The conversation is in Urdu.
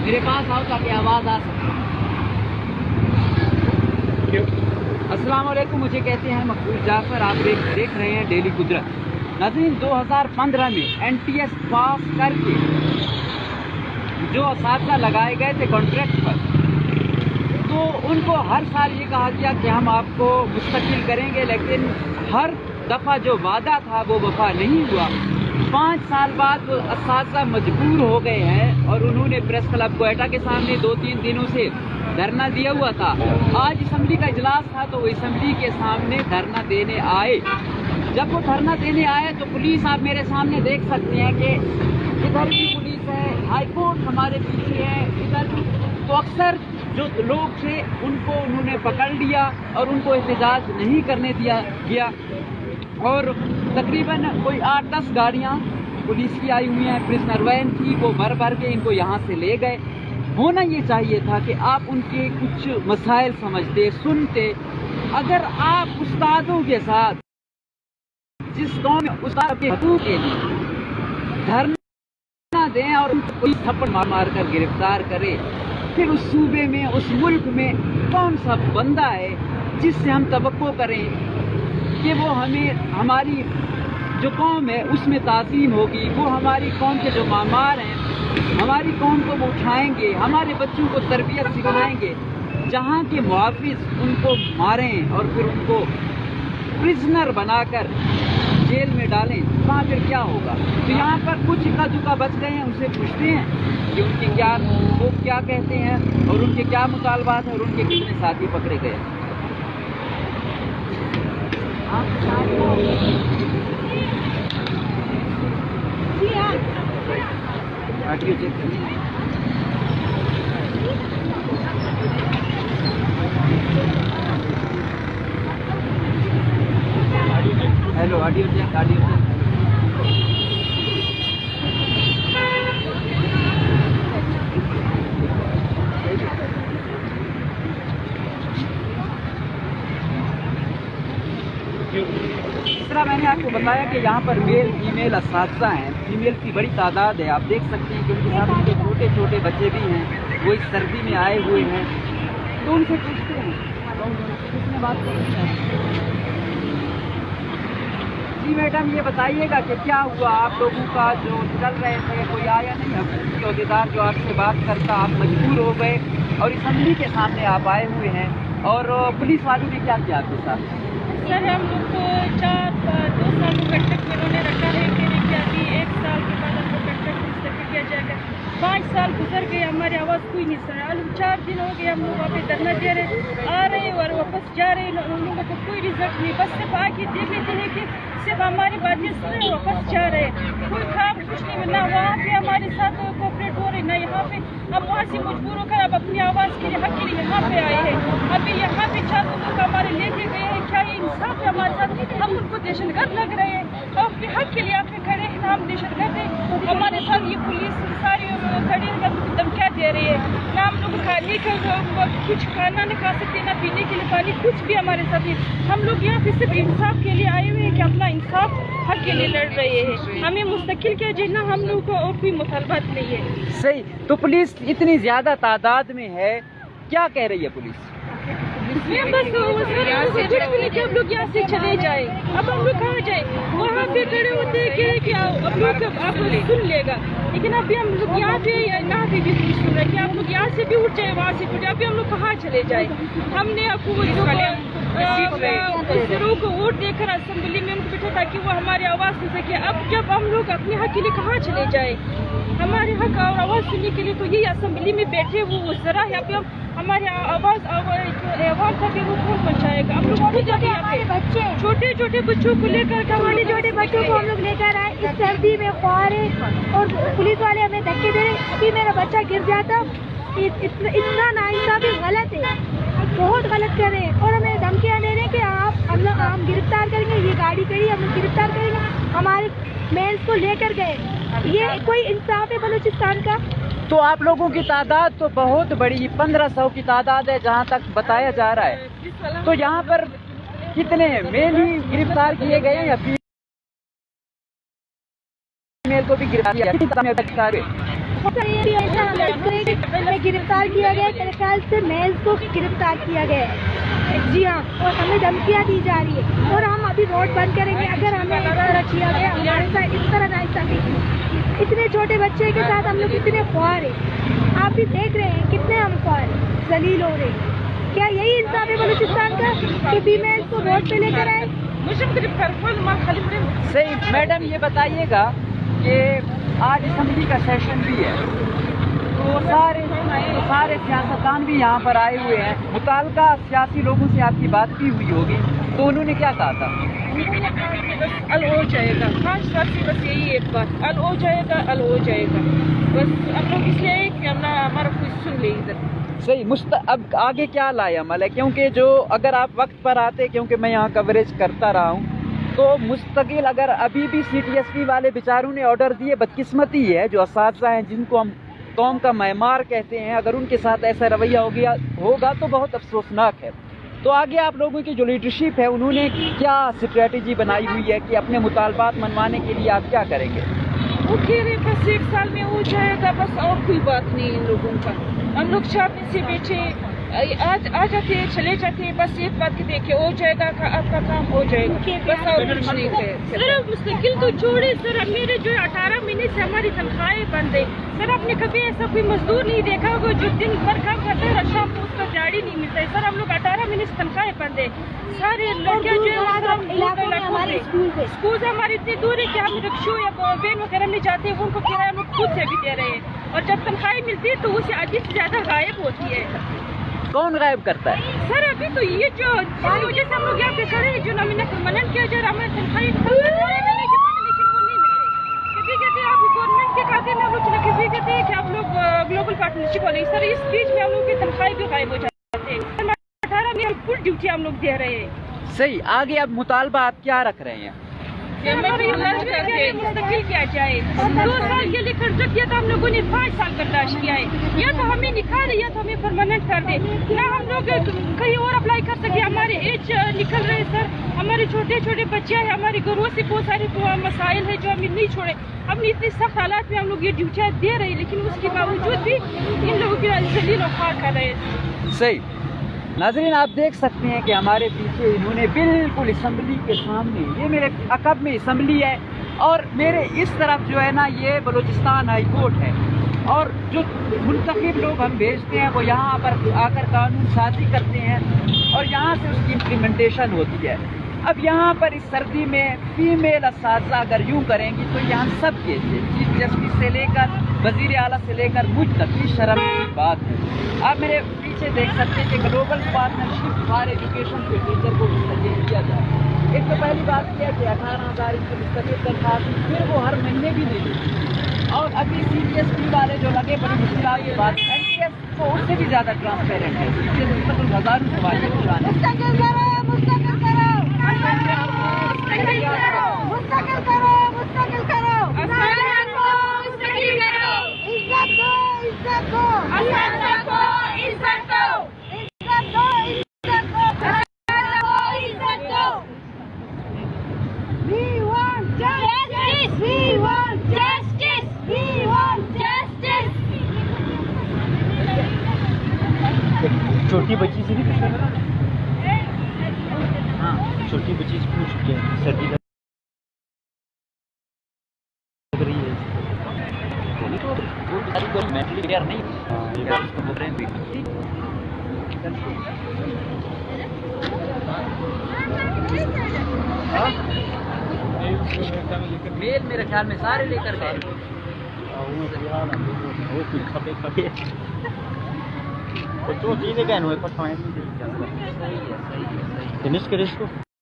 میرے پاس آؤ تاکہ آواز آ سکے. السلام علیکم. مجھے کہتے ہیں مقبول جعفر. آپ دیکھ رہے ہیں ڈیلی قدرت. ناظرین 2015 میں NTS پاس کر کے جو اساتذہ لگائے گئے تھے کانٹریکٹ پر، تو ان کو ہر سال یہ کہا گیا کہ ہم آپ کو مستقل کریں گے، لیکن ہر دفعہ جو وعدہ تھا وہ وفا نہیں ہوا. 5 سال بعد وہ اساتذہ مجبور ہو گئے ہیں اور انہوں نے پریس کلب کوئٹہ کے سامنے 2-3 دنوں سے دھرنا دیا ہوا تھا. آج اسمبلی کا اجلاس تھا تو وہ اسمبلی کے سامنے دھرنا دینے آئے. جب وہ دھرنا دینے آئے تو پولیس، آپ میرے سامنے دیکھ سکتے ہیں کہ ادھر بھی پولیس ہے، ہائی کورٹ ہمارے پیچھے ہے ادھر. تو اکثر جو لوگ تھے ان کو انہوں نے پکڑ لیا اور ان کو احتجاج نہیں کرنے دیا گیا. اور تقریباً کوئی 8-10 گاڑیاں پولیس کی آئی ہوئی ہیں، پرزنر وین تھی، وہ بھر کے ان کو یہاں سے لے گئے. ہونا یہ چاہیے تھا کہ آپ ان کے کچھ مسائل سمجھتے، سنتے. اگر آپ استادوں کے ساتھ، جس قوم میں استاد کے حقوق کے لیے دھرنا دیں اور ان کو پولیس تھپڑ مار کر گرفتار کرے، پھر اس صوبے میں، اس ملک میں کون سا بندہ ہے جس سے ہم توقع کریں کہ وہ ہماری جو قوم ہے اس میں تعظیم ہوگی، وہ ہماری قوم کے جو معمار ہیں ہماری قوم کو وہ اٹھائیں گے، ہمارے بچوں کو تربیت سکھائیں گے. جہاں کے محافظ ان کو ماریں اور پھر ان کو پرزنر بنا کر جیل میں ڈالیں، وہاں پھر کیا ہوگا؟ تو یہاں پر کچھ اکا دکا بچ گئے ہیں، ان سے پوچھتے ہیں کہ ان کے وہ کیا کہتے ہیں اور ان کے کیا مطالبات ہیں اور ان کے کتنے ساتھی پکڑے گئے. Hello, audio check. اس طرح میں نے آپ کو بتایا کہ یہاں پر میل فیمیل اساتذہ ہیں. فیمیل کی بڑی تعداد ہے. آپ دیکھ سکتے ہیں کہ ان کے ساتھ ان کے چھوٹے چھوٹے بچے بھی ہیں، وہ اس سردی میں آئے ہوئے ہیں. تو ان سے پوچھتے ہیں کس نے بات کرنی ہے. جی میڈم، یہ بتائیے گا کہ کیا ہوا آپ لوگوں کا جو چل رہے تھے، کوئی آیا نہیں حکومتی عہدیدار جو آپ سے بات کرتا؟ آپ مجبور ہو گئے اور اسمبلی کے سامنے آپ آئے ہوئے ہیں، اور پولیس والوں نے کیا کیا آپ کے ساتھ؟ سر ہم لوگ کو 2 سال کو کنٹیکٹ میں انہوں نے رکھا ہے کہ نہیں کیا کہ 1 سال کے بعد ہم کو کنٹیکٹ مستقل کیا جائے گا. 5 سال گزر گئے، ہماری آواز کوئی نہیں سنا. 4 دن ہو گئے ہم لوگ وہاں پہ دھرنا دے رہے، آ رہے اور واپس جا رہے. ان لوگوں کو کوئی رزلٹ نہیں، بس صرف آ کے دیکھ لیتے ہیں کہ صرف ہماری باتیں سنے واپس جا رہے. کوئی کام کچھ نہیں ملنا. وہاں پہ ہمارے ساتھ کوپریٹ ہو رہے نہ یہاں پہ. ہم وہاں سے مجبور ہو کر اب اپنی آواز کے لیے، حق کے لیے یہاں پہ آئے ہیں. ابھی یہاں پہ 4 لوگ ہمارے لے کے گئے ہیں. کیا یہ انصاف ہے ہمارے ساتھ؟ ہم ان کو دہشت گرد لگ رہے ہیں اور اپنے حق کے لیے آپ کھڑے ہیں. ہم دہشت گرد ہیں. ہمارے ساتھ یہ پولیس ساری کھڑی کر دھمکیاں دے رہی ہے. نہ ہم لوگ کھانے کا کچھ کھانا نہیں کھا سکتے، نہ پینے کے لیے پانی، کچھ بھی ہمارے ساتھ نہیں. ہم لوگ یہاں پہ صرف انصاف کے لیے آئے ہوئے ہیں کہ اپنا انصاف حق کے لیے لڑ رہے ہیں. ہمیں مستقل کیا جائے، نہ ہم لوگوں کو اور کوئی مطالبات نہیں ہے. صحیح. تو پولیس اتنی زیادہ تعداد میں ہے، کیا کہہ رہی ہے پولیس؟ بس کہ ہم لوگ یہاں سے چلے جائیں. اب ہم لوگ کہاں جائیں؟ وہاں پہ کھڑے ہوتے ہیں کہ اب لوگ آپ سن لے گا، لیکن ابھی ہم لوگ یہاں پہ یہاں پہ بھی سن رہے ہیں کہ آپ لوگ یہاں سے بھی اٹھ جائیں، وہاں سے اٹھ جائیں. ابھی ہم لوگ کہاں چلے جائیں؟ ہم نے حکومت کو ووٹ دے کر اسمبلی میں ان کو بٹھا تاکہ وہ ہماری آواز سن سکے. اب جب ہم لوگ اپنے حق کے لیے کہاں چلے جائیں؟ ہمارے حق اور آواز سننے کے لیے تو یہی اسمبلی میں بیٹھے وہ ذرا ہے. ابھی ہم ہماری آواز عوام تک وہ کون پہنچائے گا؟ ہم لوگ چھوٹے چھوٹے بچوں کو لے کر، ہمارے چھوٹے بچوں کو ہم لوگ لے کر آئے اس سردی میں، خوارے اور پولیس والے ہمیں دھکے دے رہے کہ میرا بچہ گر جاتا. اتنا ناانصافی غلط ہے، بہت غلط کر رہے ہیں. اور ہمیں دھمکیاں دے رہے ہیں کہ ہم گرفتار کریں گے، یہ گاڑی کری ہم گرفتار کریں گے. ہمارے مینس کو لے کر گئے. یہ کوئی انصاف ہے بلوچستان کا؟ تو آپ لوگوں کی تعداد تو بہت بڑی، 1500 کی تعداد ہے جہاں تک بتایا جا رہا ہے. تو یہاں پر کتنے میل ہی گرفتار کیے گئے ہیں یا فیمیل کو بھی گرفتار کیا؟ گرفتار کیا گیا ہے. میرے خیال سے محض کو گرفتار کیا گیا ہے. جی ہاں, اور ہمیں دھمکیاں دی جا رہی ہے اور ہم ابھی روڈ بند کریں گے اگر ہمیں اس طرح کیا گیا. ہمارے ساتھ اس طرح ناانصافی کی. اتنے چھوٹے بچے کے ساتھ ہم لوگ اتنے خوار ہیں. آپ بھی دیکھ رہے ہیں کتنے ہم خوار ہیں, ذلیل ہو رہے ہیں. کیا یہی انصاف ہے بلوچستان کا کہ فیمیل کو روڈ پہ لے کر آئے؟ صحیح. میڈم یہ بتائیے گا کہ آج اسمبلی کا سیشن بھی ہے تو سارے سیاستدان بھی یہاں پر آئے ہوئے ہیں. متعلقہ سیاسی لوگوں سے آپ کی بات بھی ہوئی ہوگی تو انہوں نے کیا کہا تھا؟ ال ہو جائے گا. 5 سال سے بس یہی ایک بات, ال ہو جائے گا, ال ہو جائے گا. بس ہم لوگ اس لیے کہ ہمارا کوئی سن لے ادھر. صحیح. اب آگے کیا لائے عمل ہے, کیونکہ جو اگر آپ وقت پر آتے, کیونکہ میں یہاں کوریج کرتا رہا ہوں, تو مستقل اگر ابھی بھی CTSP والے بیچاروں نے آرڈر دیے, بدقسمتی ہے جو اساتذہ ہیں جن کو ہم قوم کا معمار کہتے ہیں, اگر ان کے ساتھ ایسا رویہ ہوگا تو بہت افسوسناک ہے. تو آگے آپ لوگوں کی جو لیڈرشپ ہے انہوں نے کیا اسٹریٹجی بنائی ہوئی ہے کہ اپنے مطالبات منوانے کے لیے آپ کیا کریں گے؟ وہ کہہ رہے بس 1 سال میں ہو جائے گا, بس اور کوئی بات نہیں ان لوگوں کا. ہم لوگ 4 دن سے بیٹھے آ جاتے ہیں, چلے جاتے ہیں, بس ایک بات کہ دیکھیں ہو جائے گا, آپ کا کام ہو جائے گا, بس اور کچھ نہیں ہے. سر مستقل تو چھوڑے سر, میرے جو 18 مہینے سے ہماری تنخواہیں بند ہے سر. آپ نے کبھی ایسا کوئی مزدور نہیں دیکھا ہوگا جو دن بھر کام کرتا ہے اور شام کو اس کا دیہڑی نہیں ملتا ہے سر. ہم لوگ 18 مہینے سے تنخواہیں بند ہے. سارے لڑکیاں جو ہے اسکول ہماری اتنی دور ہے کہ ہم رکشوں یا وین وغیرہ میں جاتے ہیں, ان کو کرایہ ہم لوگ خود سے بھی دے رہے ہیں, اور جب تنخواہیں ملتی ہے تو اسے آدھی سے زیادہ غائب ہوتی ہے. کون غائب کرتا ہے سر؟ ابھی تو یہ جو جس وجہ سے ہم لوگ یہاں پہ کھڑے ہیں, جو نامینہ پرماننٹ کیا جا رہا ہے, ہمارے تنخواہیں لیکن وہ نہیں مل رہی. کبھی کہتے ہیں آپ گورنمنٹ کے کھاتے میں ہم لوگ, کبھی کہتے ہیں کہ آپ لوگ گلوبل پارٹنرشپ والے. سر اس بیچ میں ہم لوگ کی تنخواہیں بھی غائب ہو جاتے ہیں. 18 میں فل ڈیوٹی ہم لوگ دے رہے ہیں. صحیح. آگے اب مطالبہ آپ کیا رکھ رہے ہیں؟ مستقل کیا جائے. 2 سال کے لیے قرضہ کیا تھا ہم لوگوں نے, 5 سال برداشت کیا ہے. یا تو ہمیں نکال دے یا تو ہمیں پرماننٹ کر دے, نہ ہم لوگ کہیں اور اپلائی کر سکے. ہمارے ایج نکل رہے سر, ہمارے چھوٹے چھوٹے بچے ہیں, ہمارے گھروں سے بہت سارے مسائل ہیں جو ہمیں نہیں چھوڑے. ہم اتنے سخت حالات میں ہم لوگ یہ ڈیوٹیاں دے رہے ہیں, لیکن اس کے باوجود بھی ان لوگوں کی ذلیل و خوار کر رہے ہیں. صحیح. ناظرین آپ دیکھ سکتے ہیں کہ ہمارے پیچھے انہوں نے بالکل اسمبلی کے سامنے, یہ میرے عقب میں اسمبلی ہے اور میرے اس طرف جو ہے نا یہ بلوچستان ہائی کورٹ ہے, اور جو منتخب لوگ ہم بھیجتے ہیں وہ یہاں پر آ کر قانون سازی کرتے ہیں اور یہاں سے اس کی امپلیمنٹیشن ہوتی ہے. اب یہاں پر اس سردی میں فیمیل اساتذہ اگر یوں کریں گی تو یہاں سب کے لیے, چیف جسٹس سے لے کر وزیر اعلیٰ سے لے کر مجھ تک کی شرم کی بات ہے. آپ میرے پیچھے دیکھ سکتے ہیں کہ گلوبل پارٹنرشپ فار ایجوکیشن کے ٹیچر کو مستقل کیا جائے. ایک تو پہلی بات یہ ہے کہ 18,000 کی مستقل تنخواہ تھی, پھر وہ ہر مہینے بھی نہیں دیتی, اور ابھی CTSP والے جو لگے بڑی مشکلات کی بات, NTS کو اس سے بھی زیادہ ٹرانسپیرنٹ ہے. CTS مستقل ہزاروں سوال پرانے. مستقل کرو, مستقل کرو, مستقل کرو, مستقل کرو, مستقل کرو, عزت دو, عزت دو, عزت دو, عزت دو, عزت دو, عزت دو, عزت دو. We want justice. We want justice. We want justice. چھوٹی بچی سے نہیں پوچھا تھا, ہاں چھوٹی بچی سے پوچھ کے سردی کا رہی ہے. میل میرے خیال میں سارے لے کر گئے. تو تین گئے پٹھوائیں فنش کرے اس کو.